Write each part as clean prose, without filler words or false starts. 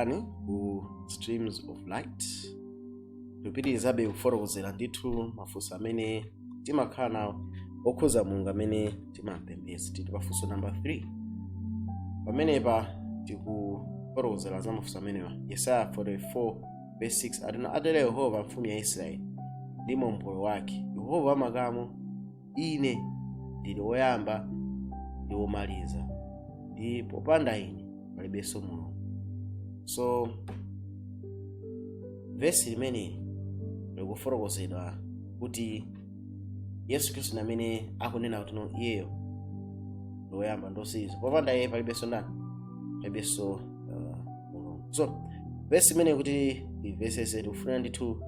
takulandirani ku streams of light. Tipitirizabe kufotokozera ndithu mafunso amene timakhala nawo okhuza Mulungu amene timapembedza. Tili pafunso number 3. Pamenepa tikufotokozera za mafunso amenewa. Yesaya 44 verse 6 atino atero Yehova mfumu ya Israeli ndi mombolo wake, Yehova wamakamu, ine ndili woyamba ndi womaliza, ndi popanda ine palibenso Mulungu. So verse limeneli likufotokozedwa kuti Yesu Khristu amene akunena kuti no iyeyo ndi woyamba ndi womaliza, popanda iye palibenso ndani, palibenso Mulungu. So verse imene kuti verses tikufuna ndithu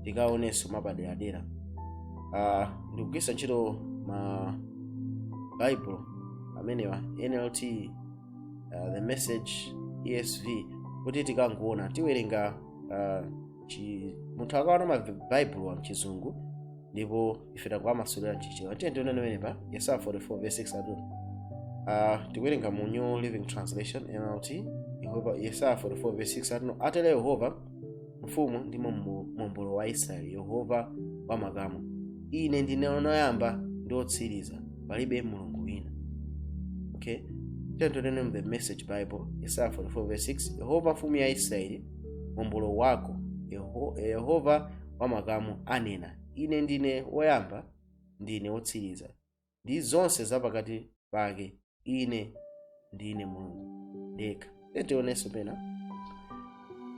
tikaonenso mapaderadera. Ndikugwiritsa ntchito ma Bible amenewa NLT, the Message, ESV, kuti tikangoona tiwerenga munthu akaona ma Bible wa mchizungu ndipo ife takuamasulira mchichewa. Tiye pa Yesaya 44 verse 6 atu tikuwerenga mu New Living Translation NLT. Yesaya 44 verse 6 atu atero Yehova mfumu ndi mombolo wa Israeli, Yehova wamakamu, ine ndine woyamba ndi wotsiriza, palibe Mulungu wina. Okay, tiye mu the Message Bible. Yesaya 44 verse 6, Yehova mfumu ya Israeli, mombolo wako, Yehova wamakamu anena, ine ndine woyamba ndine wotsiriza, ndi zonse zapakati pake, ine ndine Mulungu ndekha. Tionenso pena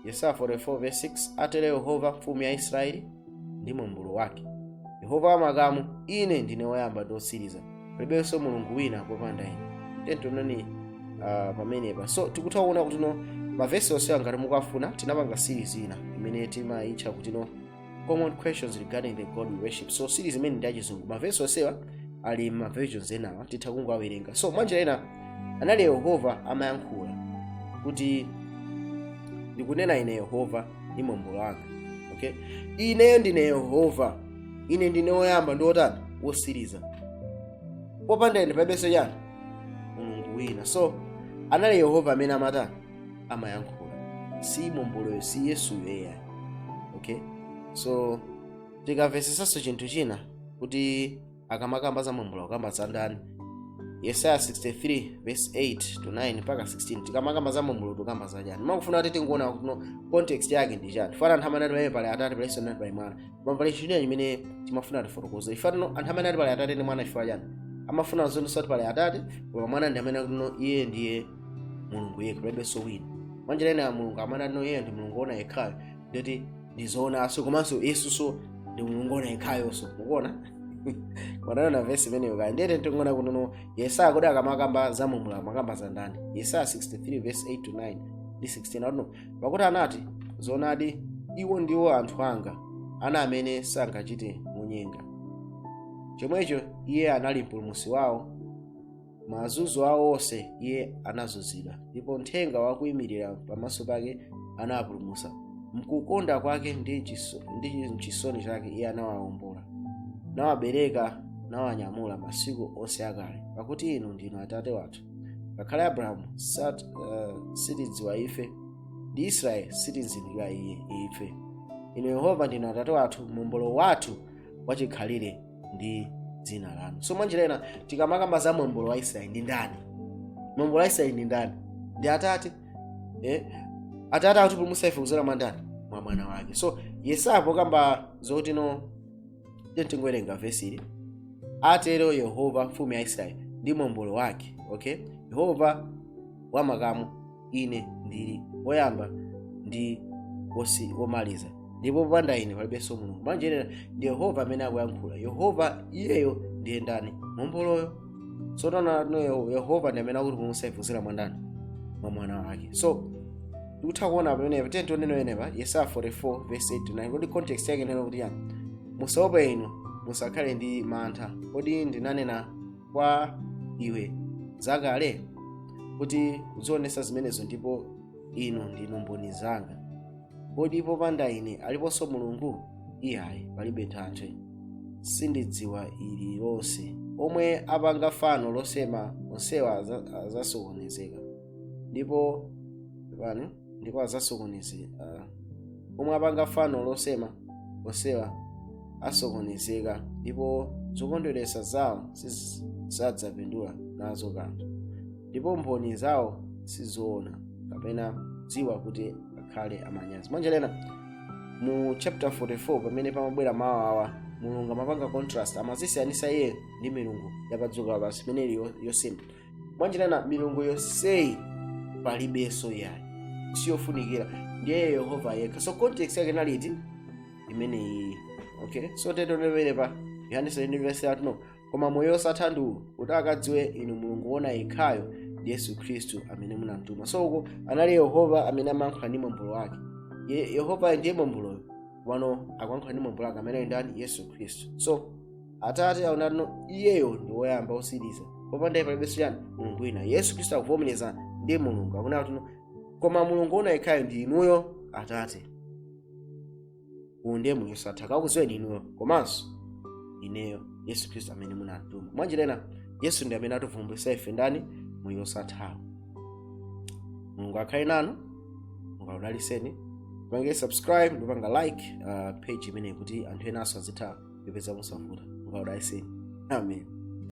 Yesaya 44 verse 6, atero Yehova mfumu ya Israeli ndi mombolo wake, Yehova wamakamu, ine ndine woyamba ndi wotsiriza, palibenso Mulungu wina popanda ine. Tioneni pamenepa. So tikutaona kuti no mavesi onse ngati mukafuna tinapanga series ina imene timayitcha kuti no common questions regarding the God we worship. So series imene ndi achizungu, mavesi onsewa ali ma versions enawa titha kungowawerenga. So mwanjira ina anali Yehova amayankhula kuti ndikunena ine Yehova ndi mombolo wanga. Okay, ineyo ndine Yehova, ine ndine woyamba ndi wotani wotsiriza, popanda ine palibenso chani Mulungu wina. So anali Yehova amene amatani amayankhula, si momboloyo, si Yesuyo eya. Okay, so tikamvetsetsanso chinthu china kuti akamakamba za mombolo akamba za ndani. Yesaya 63 verse 8 to 9 mpaka 16 tikamakamba za mombolo tukamba za chani. Makufuna kuti tingoona kuti no context yake ndi chani. Fana anthu amene ali pale Atate palenso nali pale Mwana. Mamvali china chimene timafuna tifotokoze. Ifana no anthu amene ali pale Atate ndi Mwana ifa chani. Amafuna zonse kuti pale Atate, koma Mwana ndi amene no iye ndiye Mulungu yekha, palibenso wina. Mwanjira ina Mulungu amene no iye ndi Mulungu ona yekhayo, ndoti ndizoonanso komanso Yesuso ndi Mulungu ona yekhayonso. Mukuona? Mwana verse imeneyo kaya ndiyete tingoona kuti no Yesaya kodi akamakamba za mombolo amakamba za ndani. Yesaya 63 verse 8 to 9 ndi 16 atuno pakuti anati, zoonadi iwo ndiwo anthu anga, ana amene sangachite munyenga. Chomwecho iye anali mpulumutsi wawo, mazunzo awo onse iye anazunzidwa, ndipo mthenga wakuyimirira pamaso pake anawapulumutsa. Mkukonda kwake ndi mchisoni chake iye anawawombola, nawabereka nawanyamula masiku onse akale. Pakuti inu ndinu Atate wathu, ngakhale Abrahamu sitidziwa ife, ndi Israeli sitinzindikira ife. Inu Yehova ndinu Atate wathu, mombolo wathu wachikhalire ndi dzina lanu. So mwanjira ina tikamakamba za mombolo wa Israeli ndi ndani? Mombolo wa Israeli ndi ndani? Ndi Atate. Atate atipulumutsa ife kudzera mwa ndani? Mwa Mwana wake. So Yesaya pokamba zoti no tingowerenga verse ili, atero Yehova mfumu ya Israeli ndi mombolo wake. Okay, Yehova wamakamu, ine ndili woyamba ndi womaliza, ndipo popanda ine palibenso Mulungu. Mwanjira ndi Yehova amene akuyankhula. Yehova iyeyo ndiye ndani? Momboloyo. So no Yehova ndi amene akutipulumutsa ife kudzera mwa ndani? Mwa Mwana wake. So tikutha kuona pamenepa. Tiye tionenepa Yesaya 44 verse 8 to 9 kuti context yake neno kuti yani, musaope inu, musakhale ndi mantha, kodi ndinanena kwa iwe zakale, kuti uzionesa zimenezo ndipo inu ndinu mboni zanga. Kodi popanda ine aliponso Mulungu? Iyayi, palibe Thanthwe. Sindidziwa ili lonse. Omwe apanga fano losema onsewa azasokonezeka. Ndipo ndipo azasokonezeka. Omwe apanga fano losema osewa asokonezeka, ndipo zokondweretsa zawo sizadzapindula nazo kanthu, ndipo mboni zawo sizoona kapena dziwa kuti akhale amanyazi. Mwanjelena mu chapter 44 pamene pamabwera mawu awa, Mulungu amapanga contrast, amazisiyanisa iye ndi milungu yapadziko lapansi imene yosemba. Mwanjelena milungu yonseyi palibenso yayi, siyofunikira, ndiye Yehova yekha. So context yake naliti imeneyi. Okay, so tetonepere pa Yohane 7:3 koma moyo osatha ndiwo kuti akadziwe inu Mulungu wona yekhayo ndi Yesu Khristu amene munamtuma. So uko anali Yehova amene amayankhula ndi mwambulo wake. Yehova ndiye mwambuloyo, wano akuyankhula ndi mwambulo wake amene ndani? Yesu Khristu. So Atate aonano iyeyo ndi woyamba osiriza, popanda palibenso yani Mulungu wina. Yesu Khristu akuvomereza ndi Mulungu, akunena kuti koma Mulungu wona yekhayo ndi inuyo Atate. Ndiye moyo osatha, akakudziweni inuyo komanso ineyo Yesu Khristu amene munamtuma. Mwanjelena Yesu ndiye amene ativumbulitsa ife ndani? Moyo osathawo. Mulungu akhale nanu, Mulungu akudalitseni. Pange subscribe ndipo panga like page imene kuti anthu ena aso azitha kupeza musavuta. Mulungu akudalitseni. Amen.